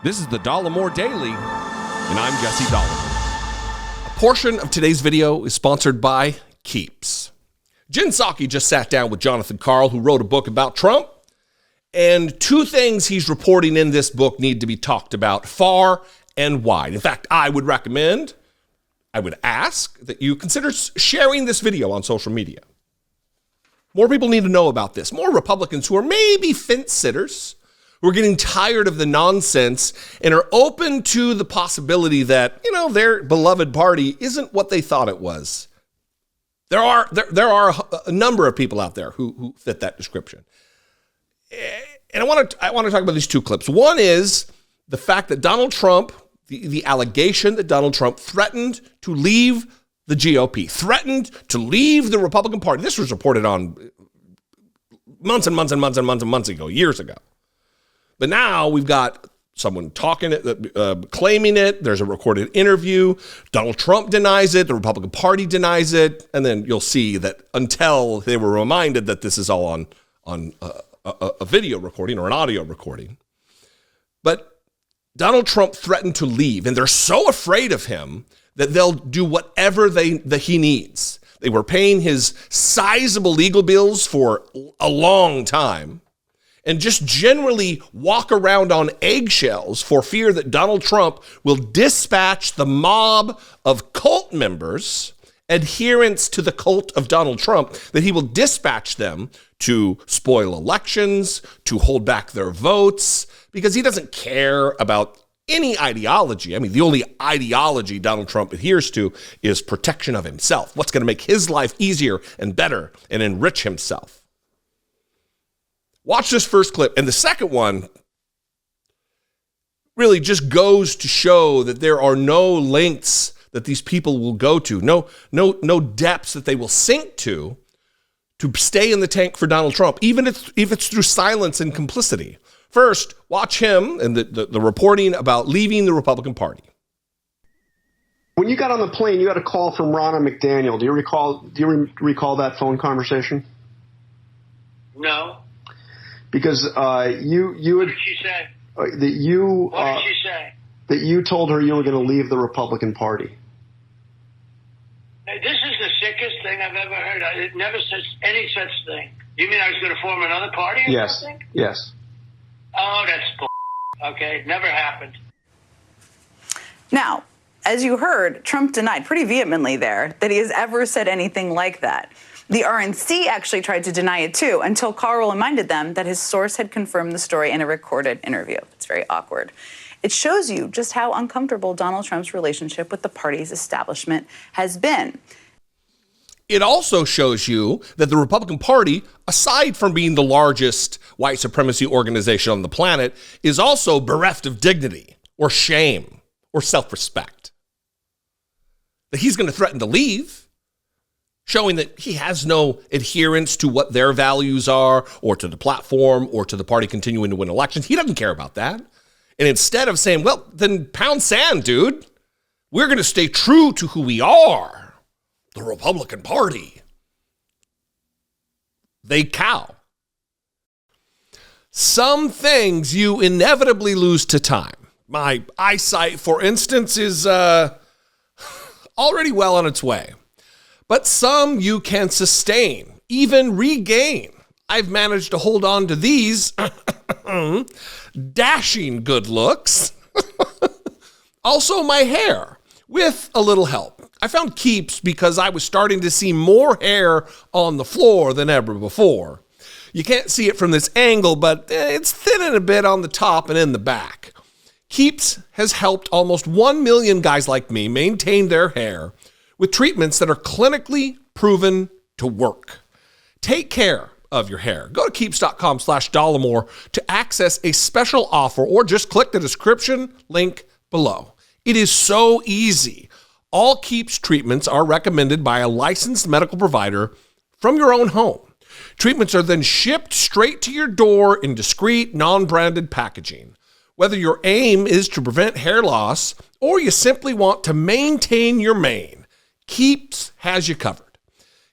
This is the Dollemore Daily, and I'm Jesse Dollemore. A portion of today's video is sponsored by Keeps. Psaki just sat down with Jonathan Karl, who wrote a book about Trump, and two things he's reporting in this book need to be talked about far and wide. In fact, I would ask that you consider sharing this video on social media. More people need to know about this. More Republicans who are maybe fence sitters, who are getting tired of the nonsense and are open to the possibility that, their beloved party isn't what they thought it was. There are a number of people out there who fit that description. And I want to talk about these two clips. One is the fact that Donald Trump, the allegation that Donald Trump threatened to leave the GOP, threatened to leave the Republican Party. This was reported on months and months and months and months and months ago, years ago. But now we've got someone talking it, claiming it. There's a recorded interview. Donald Trump denies it. The Republican Party denies it. And then you'll see that until they were reminded that this is all on a video recording or an audio recording. But Donald Trump threatened to leave, and they're so afraid of him that they'll do whatever that he needs. They were paying his sizable legal bills for a long time and just generally walk around on eggshells for fear that Donald Trump will dispatch the mob of cult members, adherents to the cult of Donald Trump, that he will dispatch them to spoil elections, to hold back their votes, because he doesn't care about any ideology. I mean, the only ideology Donald Trump adheres to is protection of himself. What's going to make his life easier and better and enrich himself. Watch this first clip. And the second one really just goes to show that there are no lengths that these people will go to, no depths that they will sink to stay in the tank for Donald Trump, even if it's through silence and complicity. First, watch him and the reporting about leaving the Republican Party. When you got on the plane, you had a call from Ronna McDaniel. Do you recall that phone conversation? No. Because What did she say? What did she say? That you told her you were going to leave the Republican Party. Hey, this is the sickest thing I've ever heard. It never says any such thing. You mean I was going to form another party or something? Yes. Oh, that's bull. Okay, never happened. Now, as you heard, Trump denied pretty vehemently there that he has ever said anything like that. The RNC actually tried to deny it too, until Karl reminded them that his source had confirmed the story in a recorded interview. It's very awkward. It shows you just how uncomfortable Donald Trump's relationship with the party's establishment has been. It also shows you that the Republican Party, aside from being the largest white supremacy organization on the planet, is also bereft of dignity or shame or self-respect. That he's going to threaten to leave, showing that he has no adherence to what their values are or to the platform or to the party continuing to win elections. He doesn't care about that. And instead of saying, well, then pound sand, dude, we're going to stay true to who we are, the Republican Party, they cow. Some things you inevitably lose to time. My eyesight, for instance, is already well on its way. But some you can sustain, even regain. I've managed to hold on to these dashing good looks. Also my hair, with a little help. I found Keeps because I was starting to see more hair on the floor than ever before. You can't see it from this angle, but it's thinning a bit on the top and in the back. Keeps has helped almost 1 million guys like me maintain their hair with treatments that are clinically proven to work. Take care of your hair. Go to keeps.com/Dollemore to access a special offer or just click the description link below. It is so easy. All Keeps treatments are recommended by a licensed medical provider from your own home. Treatments are then shipped straight to your door in discreet, non-branded packaging. Whether your aim is to prevent hair loss or you simply want to maintain your mane, Keeps has you covered.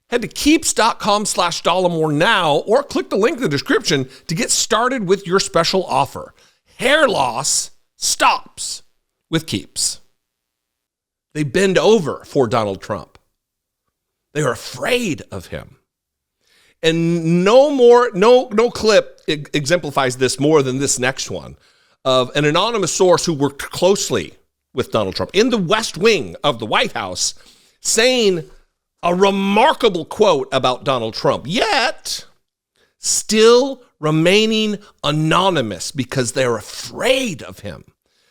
Head to keeps.com/Dollemore now or click the link in the description to get started with your special offer. Hair loss stops with keeps. They bend over for Donald Trump. They are afraid of him. And no clip exemplifies this more than this next one of an anonymous source who worked closely with Donald Trump in the West Wing of the White House saying a remarkable quote about Donald Trump, yet still remaining anonymous because they're afraid of him.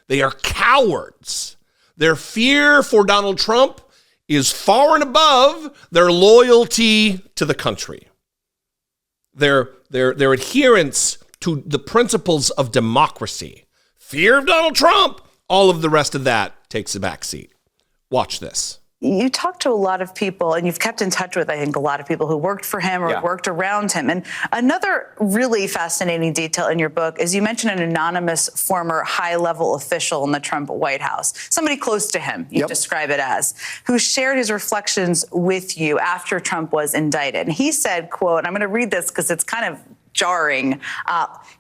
They are cowards. Their fear for Donald Trump is far and above their loyalty to the country. Their adherence to the principles of democracy. Fear of Donald Trump, all of the rest of that takes a backseat. Watch this. You talk to a lot of people, and you've kept in touch with, I think, a lot of people who worked for him or worked around him. And another really fascinating detail in your book is you mention an anonymous former high-level official in the Trump White House, somebody close to him, you describe it as, who shared his reflections with you after Trump was indicted. And he said, quote, I'm going to read this because it's kind of jarring.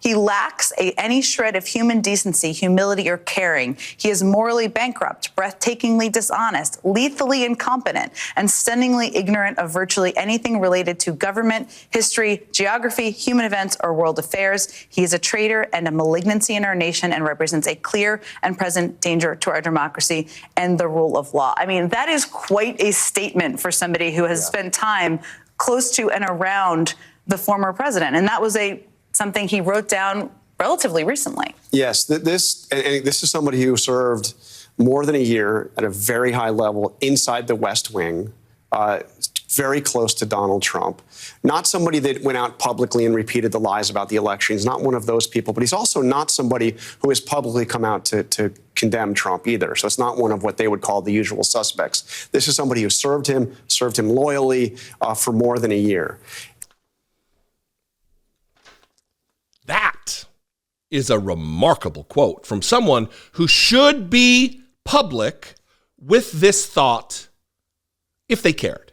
He lacks any shred of human decency, humility, or caring. He is morally bankrupt, breathtakingly dishonest, lethally incompetent, and stunningly ignorant of virtually anything related to government, history, geography, human events, or world affairs. He is a traitor and a malignancy in our nation and represents a clear and present danger to our democracy and the rule of law. I mean, that is quite a statement for somebody who has spent time close to and around the former president. And that was something he wrote down relatively recently. Yes, this is somebody who served more than a year at a very high level inside the West Wing, very close to Donald Trump. Not somebody that went out publicly and repeated the lies about the election. He's not one of those people, but he's also not somebody who has publicly come out to condemn Trump either. So it's not one of what they would call the usual suspects. This is somebody who served him loyally for more than a year. That is a remarkable quote from someone who should be public with this thought if they cared.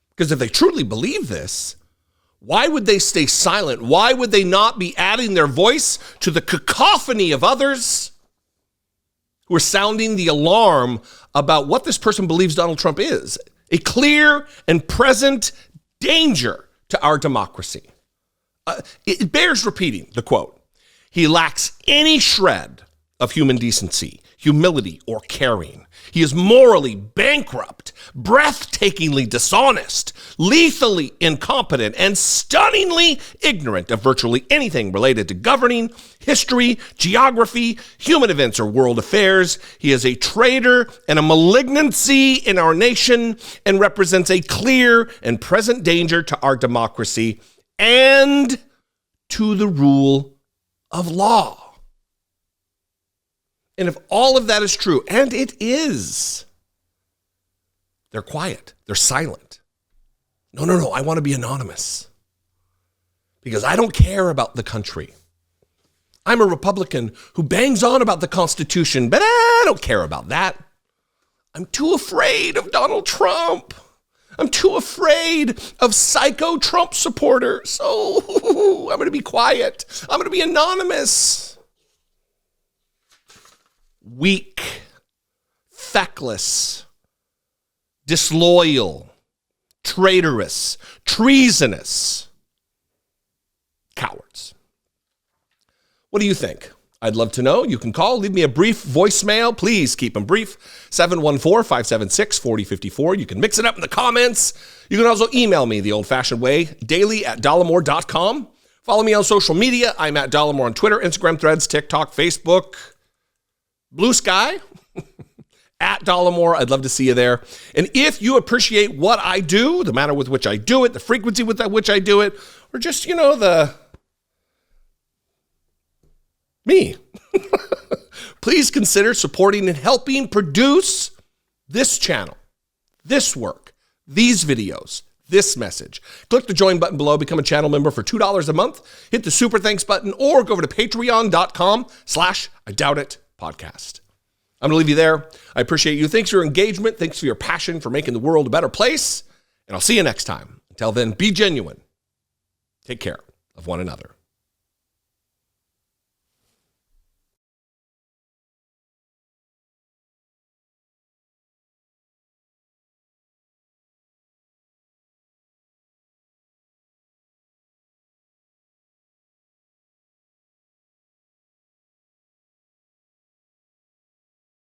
Because if they truly believe this, why would they stay silent? Why would they not be adding their voice to the cacophony of others who are sounding the alarm about what this person believes Donald Trump is? A clear and present danger to our democracy. It bears repeating the quote. He lacks any shred of human decency, humility, or caring. He is morally bankrupt, breathtakingly dishonest, lethally incompetent, and stunningly ignorant of virtually anything related to governing, history, geography, human events, or world affairs. He is a traitor and a malignancy in our nation and represents a clear and present danger to our democracy and to the rule of law. And if all of that is true, and it is, they're quiet, they're silent. No, I want to be anonymous because I don't care about the country. I'm a Republican who bangs on about the Constitution, but I don't care about that. I'm too afraid of Donald Trump. I'm too afraid of psycho Trump supporters. Oh, I'm going to be quiet. I'm going to be anonymous. Weak, feckless, disloyal, traitorous, treasonous cowards. What do you think? I'd love to know. You can call, leave me a brief voicemail. Please keep them brief. 714-576-4054. You can mix it up in the comments. You can also email me the old-fashioned way, daily@dollemore.com. Follow me on social media. I'm at Dollemore on Twitter, Instagram, Threads, TikTok, Facebook, Blue Sky, at Dollemore. I'd love to see you there. And if you appreciate what I do, the manner with which I do it, the frequency with which I do it, or just, me, please consider supporting and helping produce this channel, this work, these videos, this message. Click the join button below, become a channel member for $2 a month, hit the super thanks button, or go over to patreon.com/IDoubtIt podcast. I'm going to leave you there. I appreciate you. Thanks for your engagement. Thanks for your passion for making the world a better place. And I'll see you next time. Until then, be genuine. Take care of one another.